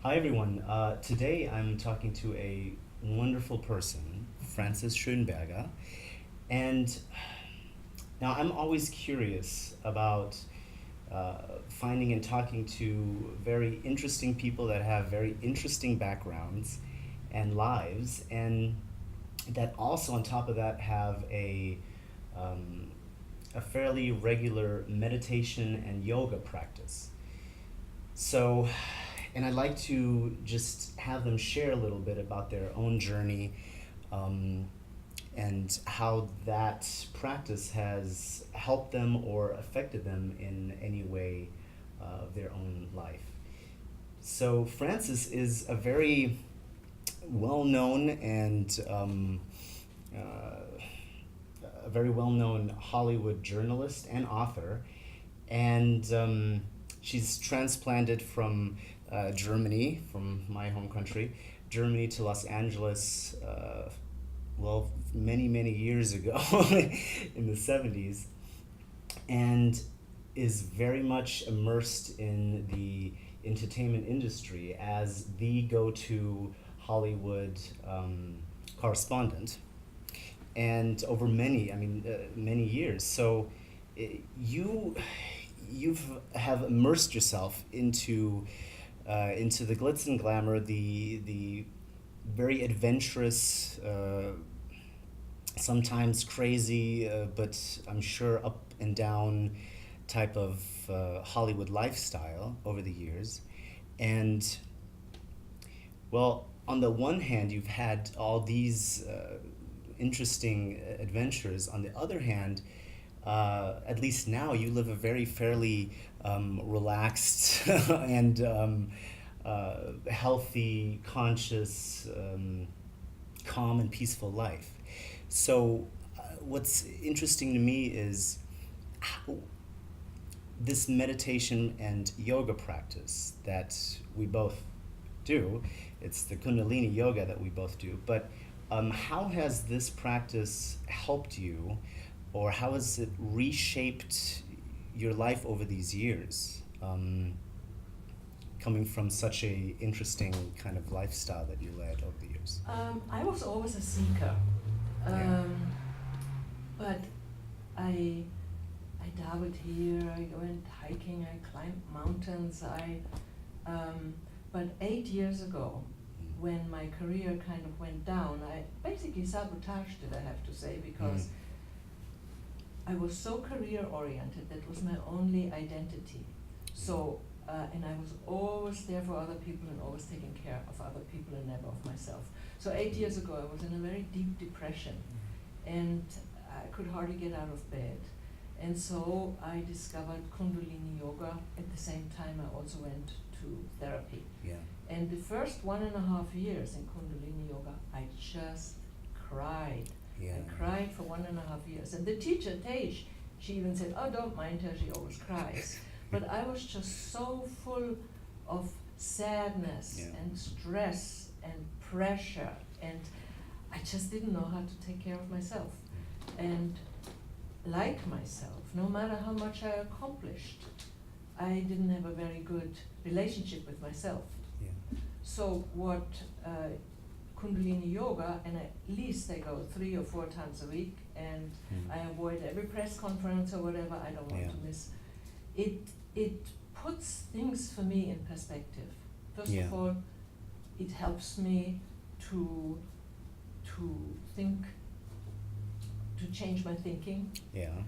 Hi everyone. Today I'm talking to a wonderful person, Frances Schoenberger, and now I'm always curious about finding and talking to very interesting people that have very interesting backgrounds and lives, and that also on top of that have um, a fairly regular meditation and yoga practice. So, and I'd like to just have them share a little bit about their own journey, um, and how that practice has helped them or affected them in any way of their own life. So, Frances is a very well known and a very well known Hollywood journalist and author, and she's transplanted from Germany, from my home country, Germany to Los Angeles, well, many, many years ago in the 70s, and is very much immersed in the entertainment industry as the go to Hollywood correspondent, and over many years. So you you've have immersed yourself into the glitz and glamour, the very adventurous, sometimes crazy, but I'm sure up and down type of Hollywood lifestyle over the years. And well, on the one hand, you've had all these interesting adventures. On the other hand, at least now you live a very fairly relaxed and healthy, conscious, calm and peaceful life. So, what's interesting to me is how this meditation and yoga practice that we both do. It's the Kundalini Yoga that we both do. But how has this practice helped you, or how has it reshaped your life over these years? Coming from such a interesting kind of lifestyle that you led over the years. I was always a seeker, Yeah. but I dabbled here. I went hiking. I climbed mountains. But 8 years ago, when my career kind of went down, I basically sabotaged it, I have to say, because I was so career oriented. That was my only identity. So, and I was always there for other people and always taking care of other people and never of myself. So 8 years ago, I was in a very deep depression, and I could hardly get out of bed. And so I discovered Kundalini Yoga. At the same time, I also went to therapy. Yeah. And the first 1.5 years in Kundalini Yoga, I just cried. Yeah. I cried for 1.5 years. And the teacher, Tej, she even said, "Oh, don't mind her, she always cries." But I was just so full of sadness and stress and pressure, and I just didn't know how to take care of myself and like myself. No matter how much I accomplished, I didn't have a very good relationship with myself. Yeah. So what Kundalini Yoga, and at least I go 3 or 4 times a week, and I avoid every press conference or whatever. I don't want to miss. It puts things for me in perspective. First of all, it helps me to think, to change my thinking. Yeah.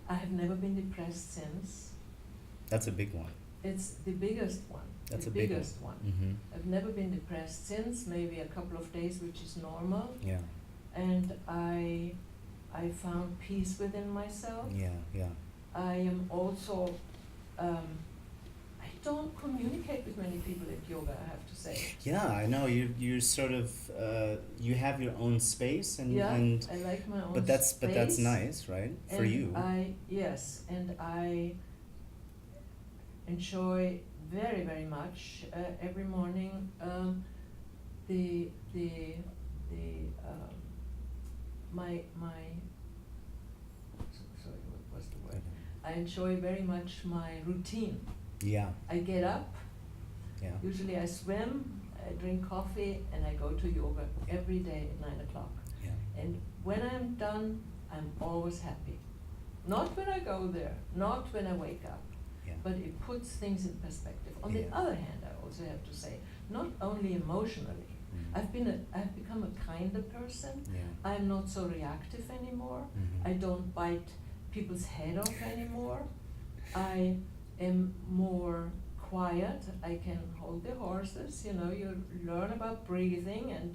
I have never been depressed since. That's a big one. It's the biggest one. That's the a big biggest one. I've never been depressed since, maybe a couple of days, which is normal. Yeah. And I found peace within myself. Yeah. I am also, I don't communicate with many people at yoga, I have to say. Yeah, I know you're sort of you have your own space and I like my own but that's space. nice, right? For And you. and I enjoy very, very much every morning the my sorry, what was the word? I enjoy very much my routine. Yeah. I get up Yeah. Usually I swim, I drink coffee, and I go to yoga every day at 9 o'clock. Yeah. And when I'm done, I'm always happy. Not when I go there, not when I wake up, Yeah. but it puts things in perspective. On the Yeah. other hand, I also have to say, not only emotionally, I've become a kinder person. Yeah. I'm not so reactive anymore. Mhm. I don't bite people's head off anymore. I am more quiet. I can hold the horses. You know, you learn about breathing, and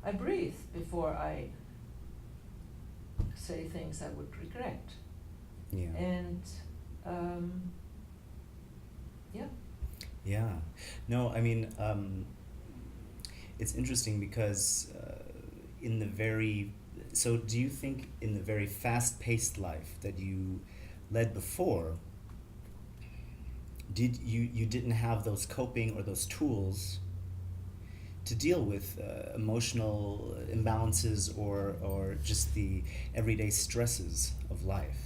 I breathe before I say things I would regret. Yeah. And yeah. Yeah. No, I mean, it's interesting because so do you think in the very fast-paced life that you led before, you didn't have those coping or those tools to deal with emotional imbalances or just the everyday stresses of life?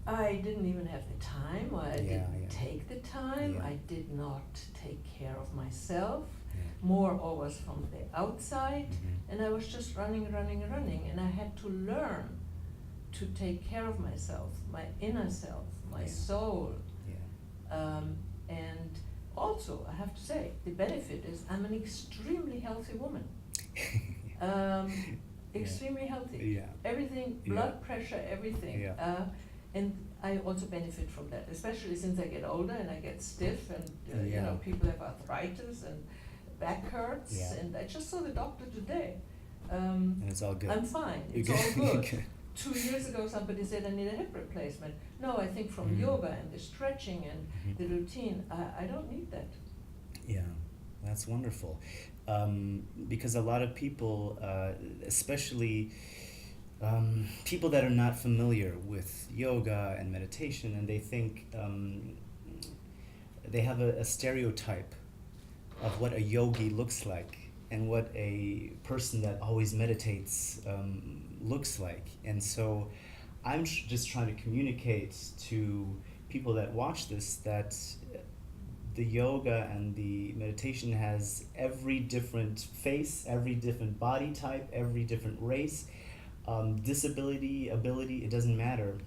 I didn't even have the time, or I didn't Yeah. take the time. Yeah. I did not take care of myself. Yeah. More always from the outside, Mhm. and I was just running, and I had to learn to take care of myself, my inner self, my Yeah. soul. Yeah. And also, I have to say, the benefit is I'm an extremely healthy woman. Extremely healthy. Yeah. Everything, blood pressure, everything. Yeah. And I also benefit from that, especially since I get older and I get stiff, and you Yeah. know, people have arthritis and back hurts. Yeah. And I just saw the doctor today. And it's all good. I'm fine. You're It's all good. Good. 2 years ago, somebody said I need a hip replacement. No, I think from Mhm. yoga and the stretching and Mhm. the routine, I don't need that. Yeah, that's wonderful. Because a lot of people, especially people that are not familiar with yoga and meditation, and they think they have a stereotype of what a yogi looks like and what a person that always meditates looks like. And so I'm just trying to communicate to people that watch this that the yoga and the meditation has every different face, every different body type, every different race, disability, ability, it doesn't matter.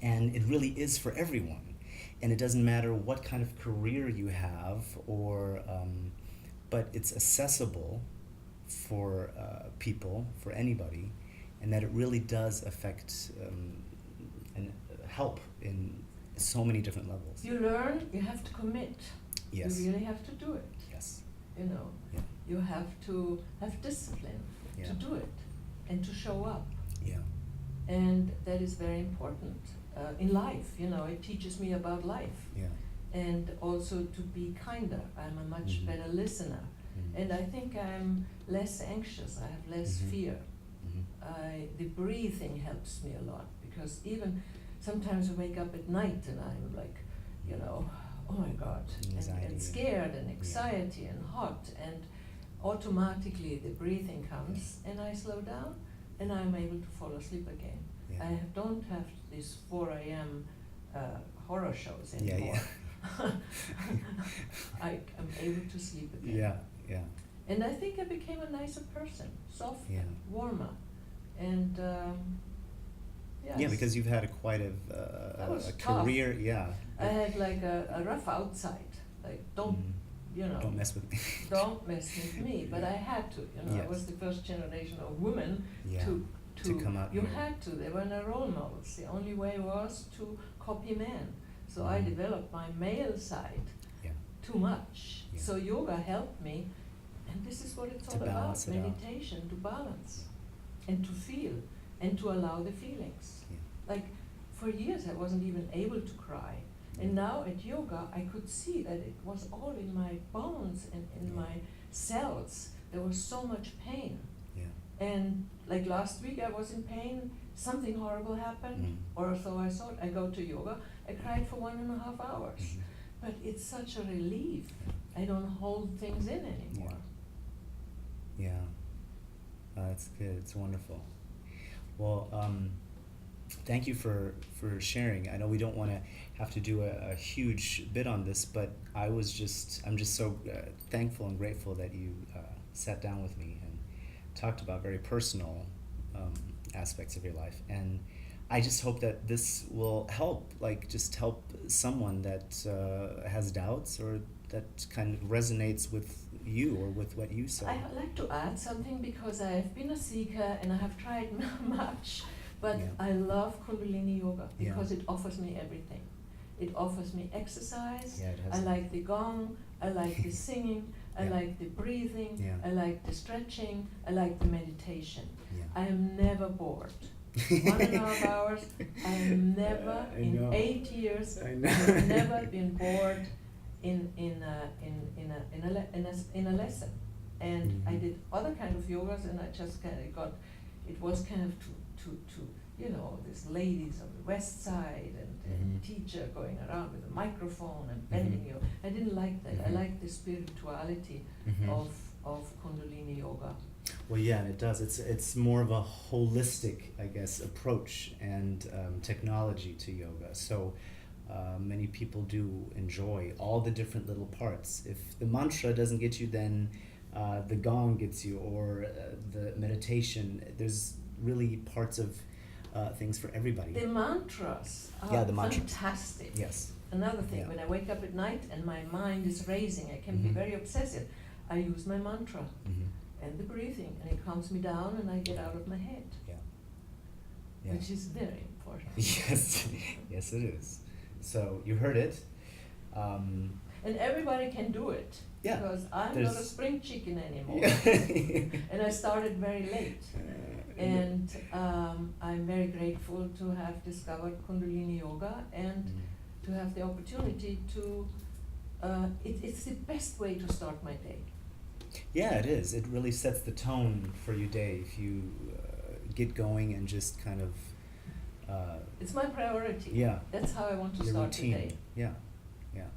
And it really is for everyone. And it doesn't matter what kind of career you have, but it's accessible for people, for anybody, and that it really does affect and help in so many different levels. You learn, you have to commit. Yes. You really have to do it. Yes. You know, Yeah. you have to have discipline Yeah. to do it and to show up. Yeah. And that is very important in life. You know, it teaches me about life. Yeah. And also to be kinder. I'm a much Mhm. better listener. Mhm. And I think I'm less anxious. I have less Mhm. fear. Mhm. The breathing helps me a lot, because even sometimes I wake up at night and I'm like, you know, oh my God, Anxiety, and scared and anxiety and hot, and automatically the breathing comes and I slow down and I'm able to fall asleep again. Yeah. I don't have these 4 a.m. Horror shows Yeah, anymore. yeah. I'm able to sleep again. Yeah, yeah. And I think I became a nicer person, softer, Yeah. warmer, and yes. Yeah, because you've had quite That was a tough. career, yeah. I had like a rough outside, like don't, you know, Don't mess with me. don't mess with me, but Yeah. I had to, you know, I Yes. was the first generation of women Yeah. to come out you here. had to, they were no role models, the only way was to copy men. So I Mhm. developed my male side Yeah. too much. Yeah. So yoga helped me, and this is what it's To all about, balance it out. meditation, to balance and to feel and to allow the feelings. Yeah. Like for years I wasn't even able to cry. And now at yoga I could see that it was all in my bones and in Yeah. my cells. There was so much pain. Yeah. And like last week I was in pain, something horrible happened, Mhm. or so I thought. I go to yoga, I cried for 1.5 hours. Mhm. But it's such a relief. I don't hold things in anymore. Yeah. That's good. It's wonderful. Well, thank you for sharing. I know we don't want to have to do a huge bit on this, but I'm just so thankful and grateful that you sat down with me and talked about very personal aspects of your life. And I just hope that this will help, like just help someone that has doubts or that kind of resonates with you or with what you saw. I'd like to add something because I have been a seeker and I have tried much, but Yeah. I love Kundalini Yoga Yeah. because it offers me everything. It offers me exercise. Yeah, it has. I like the gong. I like the singing. I Yeah. like the breathing. Yeah. I like the stretching. I like the meditation. Yeah. I am never bored. 1.5 hours. I am never I in know. 8 years. I know. I've never been bored in a lesson. And Mhm. I did other kind of yogas, and I just kind of got. It was kind of to these ladies on the west side and Mhm. teacher going around with a microphone and bending Mhm. you. I didn't like that. I Mhm. liked the spirituality Mhm. of Kundalini Yoga. Well, yeah, and it does. It's more of a holistic, I guess, approach and technology to yoga. So many people do enjoy all the different little parts. If the mantra doesn't get you, then the gong gets you, or the meditation. There's really parts of things for everybody. The mantras are Yeah, the mantras. fantastic. Yes. Another thing, Yeah. when I wake up at night and my mind is racing, I can be Mhm. very obsessive. I use my mantra Mm-hmm. and the breathing, and it calms me down, and I get out of my head, Yeah. Yeah. which is very important. Yes. Yes, it is. So you heard it. And everybody can do it. Yeah, Because I'm not a there's- spring chicken anymore. Yeah. And I started very late. And I'm very grateful to have discovered Kundalini Yoga and to have the opportunity to, it's the best way to start my day. Yeah, it is. It really sets the tone for your day if you get going and just kind of. It's my priority. Yeah. That's how I want to Your start the routine. day. Yeah, yeah.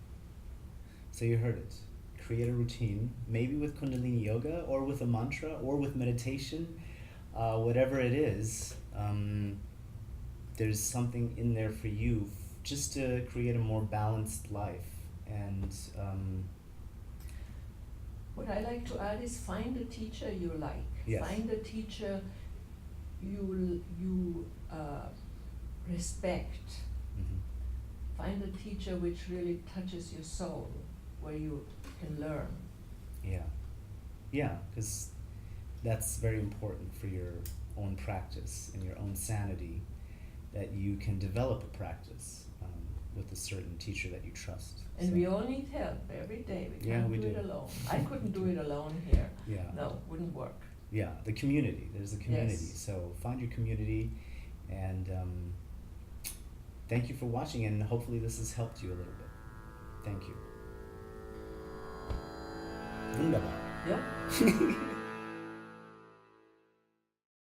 So you heard it. Create a routine, maybe with Kundalini Yoga or with a mantra or with meditation, whatever it is. There's something in there for you, just to create a more balanced life. And What I like to add is find a teacher you like. Yes. Find a teacher you respect. mhm. Find a teacher which really touches your soul, where you can learn. Yeah, yeah, because that's very important for your own practice and your own sanity, that you can develop a practice with a certain teacher that you trust. And So, we all need help every day. We Yeah, can't we do it do. alone. I couldn't do it alone here. yeah, No, wouldn't work. yeah, the community. There's a community. Yes. So find your community, and thank you for watching. And hopefully this has helped you a little bit. Thank you. Wunderbar. Yeah.